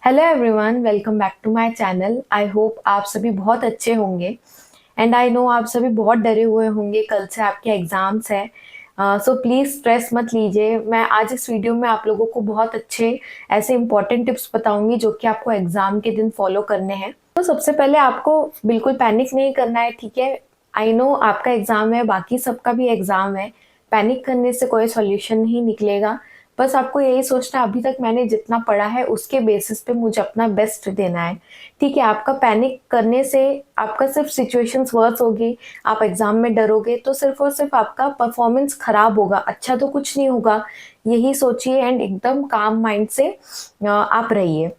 Hello everyone, welcome back to my channel. I hope आप सभी बहुत अच्छे होंगे एंड आई नो आप सभी बहुत डरे हुए होंगे। कल से आपके एग्जाम्स है, सो प्लीज़ स्ट्रेस मत लीजिए। मैं आज इस वीडियो में आप लोगों को बहुत अच्छे ऐसे इंपॉर्टेंट टिप्स बताऊंगी जो कि आपको एग्जाम के दिन फॉलो करने हैं। तो सबसे पहले आपको बिल्कुल पैनिक नहीं करना है, ठीक है। आई नो आपका एग्जाम है, बाकी सबका भी एग्जाम है। पैनिक करने से कोई सॉल्यूशन नहीं निकलेगा। बस आपको यही सोचना है, अभी तक मैंने जितना पढ़ा है उसके बेसिस पे मुझे अपना बेस्ट देना है, ठीक है। आपका पैनिक करने से आपका सिर्फ सिचुएशंस वर्स होगी, आप एग्जाम में डरोगे तो सिर्फ और सिर्फ आपका परफॉर्मेंस खराब होगा, अच्छा तो कुछ नहीं होगा। यही सोचिए एंड एकदम काम माइंड से आप रहिए।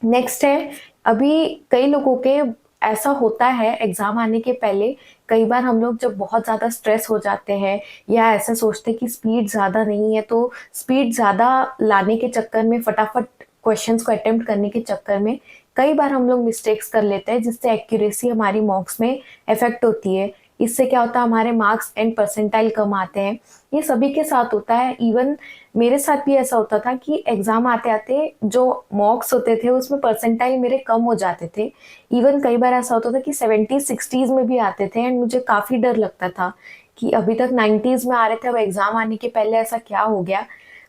नेक्स्ट है, अभी कई लोगों के ऐसा होता है एग्जाम आने के पहले। कई बार हम लोग जब बहुत ज़्यादा स्ट्रेस हो जाते हैं या ऐसा सोचते हैं कि स्पीड ज़्यादा नहीं है, तो स्पीड ज़्यादा लाने के चक्कर में, फटाफट क्वेश्चंस को अटेम्प्ट करने के चक्कर में कई बार हम लोग मिस्टेक्स कर लेते हैं, जिससे एक्यूरेसी हमारी मार्क्स में इफेक्ट होती है। इससे क्या होता है, हमारे मार्क्स एंड परसेंटाइल कम आते हैं। ये सभी के साथ होता है, इवन मेरे साथ भी ऐसा होता था कि एग्जाम आते आते जो मार्क्स होते थे उसमें परसेंटाइल मेरे कम हो जाते थे। इवन कई बार ऐसा होता था कि 70s 60s में भी आते थे एंड मुझे काफ़ी डर लगता था कि अभी तक 90s में आ रहे थे, अब एग्जाम आने के पहले ऐसा क्या हो गया।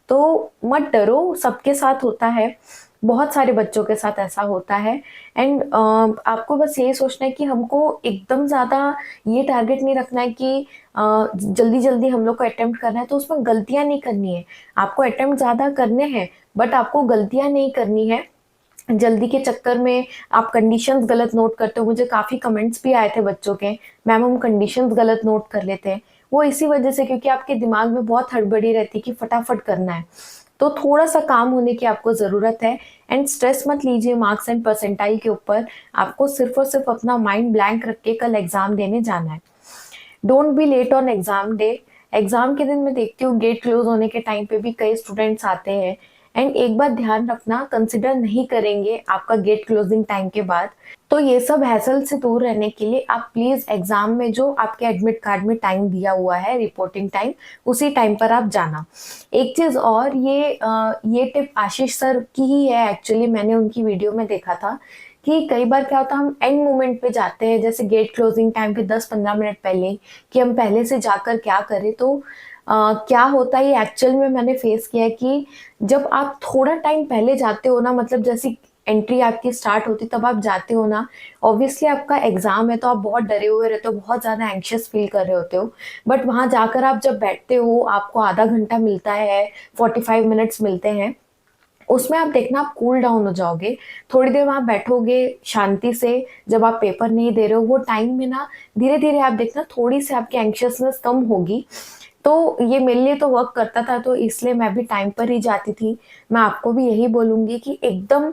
तो मत डरो, सबके साथ होता है, बहुत सारे बच्चों के साथ ऐसा होता है। एंड आपको बस यही सोचना है कि हमको एकदम ज़्यादा ये टारगेट नहीं रखना है कि जल्दी जल्दी हम लोग को अटेम्प्ट करना है, तो उसमें गलतियां नहीं करनी है। आपको अटेम्प्ट ज़्यादा करने हैं बट आपको गलतियां नहीं करनी है। जल्दी के चक्कर में आप कंडीशंस गलत नोट करते हो। मुझे काफ़ी कमेंट्स भी आए थे बच्चों के, मैम हम कंडीशंस गलत नोट कर लेते हैं। वो इसी वजह से क्योंकि आपके दिमाग में बहुत हड़बड़ी रहती है कि फटाफट करना है। तो थोड़ा सा काम होने की आपको ज़रूरत है। एंड स्ट्रेस मत लीजिए मार्क्स एंड परसेंटाइल के ऊपर। आपको सिर्फ और सिर्फ अपना माइंड ब्लैंक रख के कल एग्जाम देने जाना है। Don't be late on exam day. Exam के दिन मैं देखती हूँ गेट क्लोज होने के टाइम पे भी कई स्टूडेंट्स आते हैं। एंड एक बात ध्यान रखना, कंसिडर नहीं करेंगे आपका गेट क्लोजिंग टाइम के बाद। तो ये सब हैसल से दूर रहने के लिए आप प्लीज एग्जाम में जो आपके एडमिट कार्ड में टाइम दिया हुआ है, रिपोर्टिंग टाइम, उसी टाइम पर आप जाना। एक चीज और, ये टिप आशीष सर की ही है एक्चुअली, मैंने उनकी वीडियो में देखा था कि कई बार क्या होता है हम एंड मोमेंट पे जाते हैं, जैसे गेट क्लोजिंग टाइम के 10-15 मिनट पहले, कि हम पहले से जाकर क्या करें। तो क्या होता है, ये एक्चुअल में मैंने फेस किया है कि जब आप थोड़ा टाइम पहले जाते हो ना, मतलब जैसी एंट्री आपकी स्टार्ट होती तब आप जाते हो ना, ऑब्वियसली आपका एग्जाम है तो आप बहुत डरे हुए रहते हो, बहुत ज़्यादा एंशियस फील कर रहे होते हो। बट वहाँ जाकर आप जब बैठते हो, आपको आधा घंटा मिलता है, 45 मिनट्स मिलते हैं, उसमें आप देखना आप कूल डाउन हो जाओगे। थोड़ी देर वहाँ बैठोगे शांति से, जब आप पेपर नहीं दे रहे हो, वो टाइम में ना धीरे धीरे आप देखना थोड़ी सी आपकी एंशियसनेस कम होगी। तो ये मेरे लिए तो वर्क करता था, तो इसलिए मैं भी टाइम पर ही जाती थी। मैं आपको भी यही बोलूंगी कि एकदम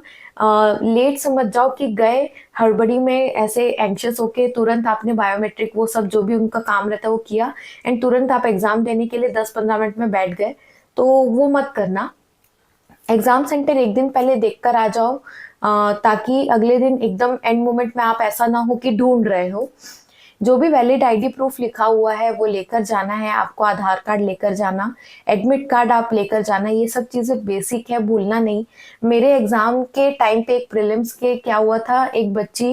लेट समझ जाओ कि गए हड़बड़ी में ऐसे एंशियस होके, तुरंत आपने बायोमेट्रिक वो सब जो भी उनका काम रहता है वो किया एंड तुरंत आप एग्जाम देने के लिए 10-15 मिनट में बैठ गए, तो वो मत करना। एग्जाम सेंटर एक दिन पहले देखकर आ जाओ, ताकि अगले दिन एकदम एंड मोमेंट में आप ऐसा ना हो कि ढूंढ रहे हो। जो भी वैलिड आईडी प्रूफ लिखा हुआ है वो लेकर जाना है आपको, आधार कार्ड लेकर जाना, एडमिट कार्ड आप लेकर जाना, ये सब चीज़ें बेसिक है, भूलना नहीं। मेरे एग्जाम के टाइम पे एक प्रीलिम्स के क्या हुआ था, एक बच्ची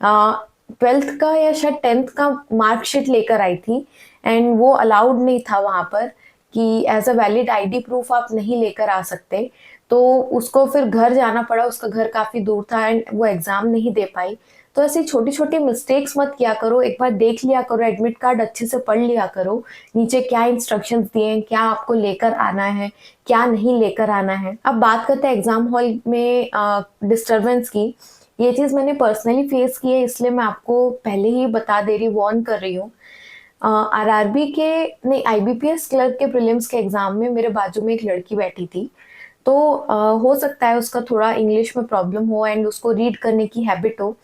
12th का या शायद 10th का मार्कशीट लेकर आई थी एंड वो अलाउड नहीं था वहाँ पर कि as a valid ID proof आप नहीं लेकर आ सकते। तो उसको फिर घर जाना पड़ा, उसका घर काफ़ी दूर था एंड वो एग्ज़ाम नहीं दे पाई। तो ऐसी छोटी छोटी मिस्टेक्स मत किया करो, एक बार देख लिया करो, एडमिट कार्ड अच्छे से पढ़ लिया करो, नीचे क्या इंस्ट्रक्शंस दिए हैं, क्या आपको लेकर आना है, क्या नहीं लेकर आना है। अब बात करते हैं एग्जाम हॉल में डिस्टरबेंस की। ये चीज़ मैंने पर्सनली फेस की है, इसलिए मैं आपको पहले ही बता दे रही, वार्न कर रही हूँ। आरआरबी के, नहीं, आईबीपीएस क्लर्क के प्रीलिम्स के एग्जाम में मेरे बाजू में एक लड़की बैठी थी। तो हो सकता है उसका थोड़ा इंग्लिश में प्रॉब्लम हो एंड उसको रीड करने की हैबिट हो।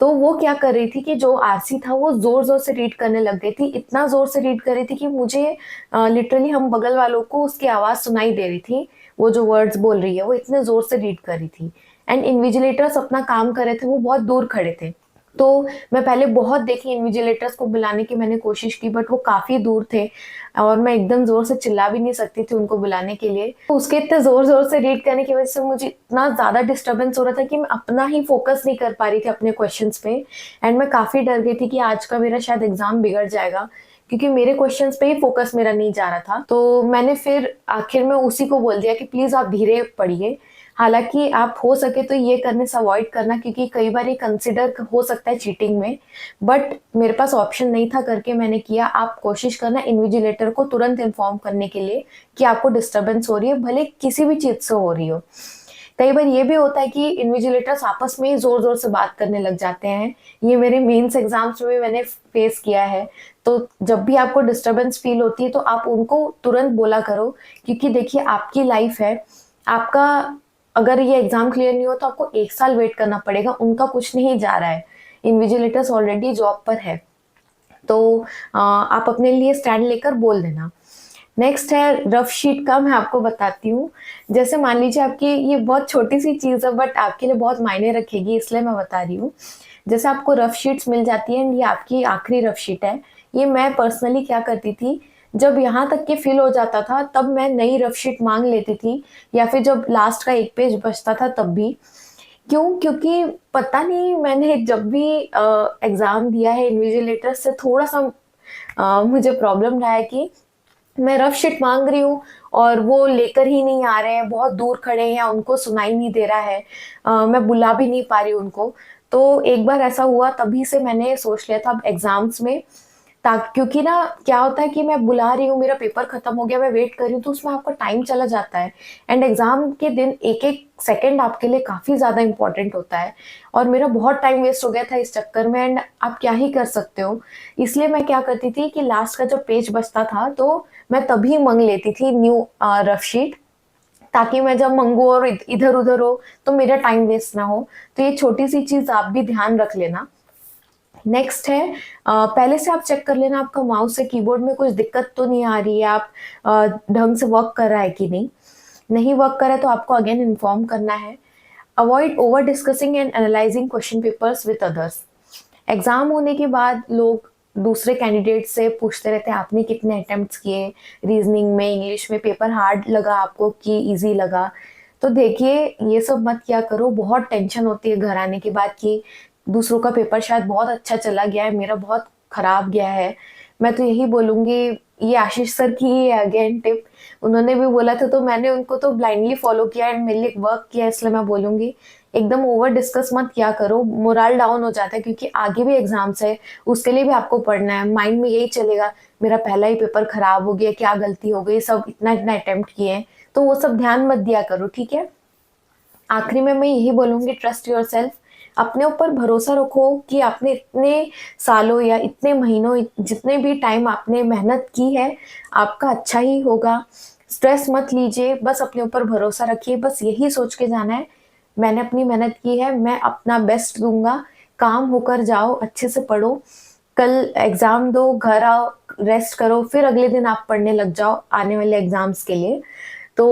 तो वो क्या कर रही थी कि जो आरसी था वो जोर जोर से रीड करने लग गई थी, इतना जोर से रीड कर रही थी कि मुझे लिटरली हम बगल वालों को उसकी आवाज सुनाई दे रही थी। वो जो वर्ड्स बोल रही है वो इतने जोर से रीड कर रही थी एंड इन्विजिलेटर्स अपना काम कर रहे थे, वो बहुत दूर खड़े थे। तो मैं पहले बहुत देखी इन्विजिलेटर्स को बुलाने की मैंने कोशिश की, बट वो काफ़ी दूर थे और मैं एकदम ज़ोर से चिल्ला भी नहीं सकती थी उनको बुलाने के लिए। तो उसके इतने ज़ोर-ज़ोर से रीड करने की वज़ह से मुझे इतना ज़्यादा डिस्टर्बेंस हो रहा था कि मैं अपना ही फ़ोकस नहीं कर पा रही थी अपने क्वेश्चंस पे, एंड मैं काफ़ी डर गई थी कि आज का मेरा शायद एग्ज़ाम बिगड़ जाएगा, क्योंकि मेरे क्वेश्चंस पे ही फ़ोकस मेरा नहीं जा रहा था। तो मैंने फिर आखिर में उसी को बोल दिया कि प्लीज़ आप धीरे पढ़िए। हालाँकि आप हो सके तो ये करने से अवॉइड करना, क्योंकि कई बार ये कंसिडर हो सकता है चीटिंग में, बट मेरे पास ऑप्शन नहीं था करके मैंने किया। आप कोशिश करना इन्विजिलेटर को तुरंत इन्फॉर्म करने के लिए कि आपको डिस्टर्बेंस हो रही है, भले किसी भी चीज़ से हो रही हो। कई बार ये भी होता है कि इन्विजिलेटर्स आपस में ही ज़ोर-ज़ोर से बात करने लग जाते हैं। ये मेरे मेंस एग्ज़ाम्स में भी मैंने फेस किया है। तो जब भी आपको डिस्टर्बेंस फ़ील होती है तो आप उनको तुरंत बोला करो, क्योंकि देखिए आपकी लाइफ़ है। आपका अगर ये एग्ज़ाम क्लियर नहीं हुआ तो आपको 1 साल वेट करना पड़ेगा, उनका कुछ नहीं जा रहा है। इन्विजिलेटर्स ऑलरेडी जॉब पर है। तो आप अपने लिए स्टैंड लेकर बोल देना। नेक्स्ट है रफ शीट का, मैं आपको बताती हूँ। जैसे मान लीजिए आपकी ये बहुत छोटी-सी चीज़ है बट आपके लिए बहुत मायने रखेगी, इसलिए मैं बता रही हूँ। जैसे आपको रफ शीट्स मिल जाती हैं, ये आपकी आखिरी रफ शीट है। ये मैं पर्सनली क्या करती थी, जब यहाँ तक के फिल हो जाता था तब मैं नई रफ शीट माँग लेती थी, या फिर जब लास्ट का 1 पेज बचता था तब भी। क्यों? क्योंकि पता नहीं मैंने जब भी एग्ज़ाम दिया है इन्विजिलेटर से थोड़ा-सा मुझे प्रॉब्लम रहा है कि मैं रफ शीट माँग रही हूँ और वो लेकर ही नहीं आ रहे हैं, बहुत दूर खड़े हैं या उनको सुनाई नहीं दे रहा है। मैं बुला भी नहीं पा रही हूँ उनको। तो एक बार ऐसा हुआ, तभी से मैंने सोच लिया था अब एग्ज़ाम्स में, क्योंकि ना क्या होता है कि मैं बुला रही हूँ, मेरा पेपर खत्म हो गया, मैं वेट कर रही हूँ, तो उसमें आपका टाइम चला जाता है, एंड एग्ज़ाम के दिन एक-एक सेकंड आपके लिए काफ़ी ज़्यादा इम्पोर्टेंट होता है, और मेरा बहुत टाइम वेस्ट हो गया था इस चक्कर में, एंड आप क्या ही कर सकते हो। इसलिए मैं क्या करती थी कि लास्ट का जब पेज बचता था, तो मैं तभी माँग लेती थी न्यू रफ शीट, ताकि मैं जब माँगूँ और इधर-उधर हो, तो मेरा टाइम वेस्ट ना हो। तो ये छोटी-सी चीज़ आप भी ध्यान रख लेना। नेक्स्ट है पहले से आप चेक कर लेना आपका माउस या कीबोर्ड में कुछ दिक्कत तो नहीं आ रही है, आप ढंग से वर्क कर रहा है कि नहीं। नहीं वर्क कर रहा है तो आपको अगेन इन्फॉर्म करना है। Avoid over discussing and analysing question papers with others. Exam होने के बाद लोग दूसरे कैंडिडेट से पूछते रहते हैं आपने कितने अटेम्प्ट्स किए, रीजनिंग में, इंग्लिश में पेपर हार्ड लगा आपको कि ईज़ी लगा। तो देखिए ये सब मत किया करो, बहुत टेंशन होती है घर आने के बाद कि दूसरों का पेपर शायद बहुत अच्छा चला गया है, मेरा बहुत खराब गया है। मैं तो यही बोलूँगी, ये आशीष सर की ही है अगेन टिप, उन्होंने भी बोला था तो मैंने उनको तो ब्लाइंडली फॉलो किया एंड मेरे लिए वर्क किया, इसलिए मैं बोलूँगी एकदम ओवर डिस्कस मत किया करो, मोरल डाउन हो जाता है, क्योंकि आगे भी एग्ज़ाम्स है, उसके लिए भी आपको पढ़ना है। माइंड में यही चलेगा, मेरा पहला ही पेपर खराब हो गया, क्या गलती हो गई, सब इतना-इतना अटेम्प्ट किए हैं, तो वो सब ध्यान मत दिया करो, ठीक है? आखिरी में मैं यही बोलूँगी, ट्रस्ट योरसेल्फ, अपने ऊपर भरोसा रखो कि आपने इतने सालों या इतने महीनों, जितने भी टाइम आपने मेहनत की है, आपका अच्छा ही होगा। स्ट्रेस मत लीजिए, बस अपने ऊपर भरोसा रखिए, बस यही सोच के जाना है, मैंने अपनी मेहनत की है, मैं अपना बेस्ट दूँगा, काम होकर जाओ, अच्छे से पढ़ो, कल एग्ज़ाम दो, घर आओ, रेस्ट करो, फिर अगले दिन आप पढ़ने लग जाओ आने वाले एग्ज़ाम्स के लिए। तो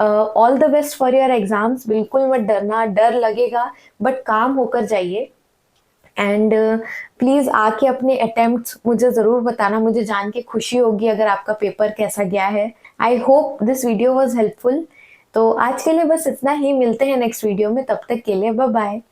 all the best for your exams, बिल्कुल मत डरना, डर लगेगा बट काम होकर जाइए, एंड प्लीज़ आके अपने अटेम्प्ट्स मुझे ज़रूर बताना, मुझे जान के खुशी होगी अगर आपका पेपर कैसा गया है। I hope this video was helpful. तो आज के लिए बस इतना ही, मिलते हैं नेक्स्ट वीडियो में, तब तक के लिए बाय बाय।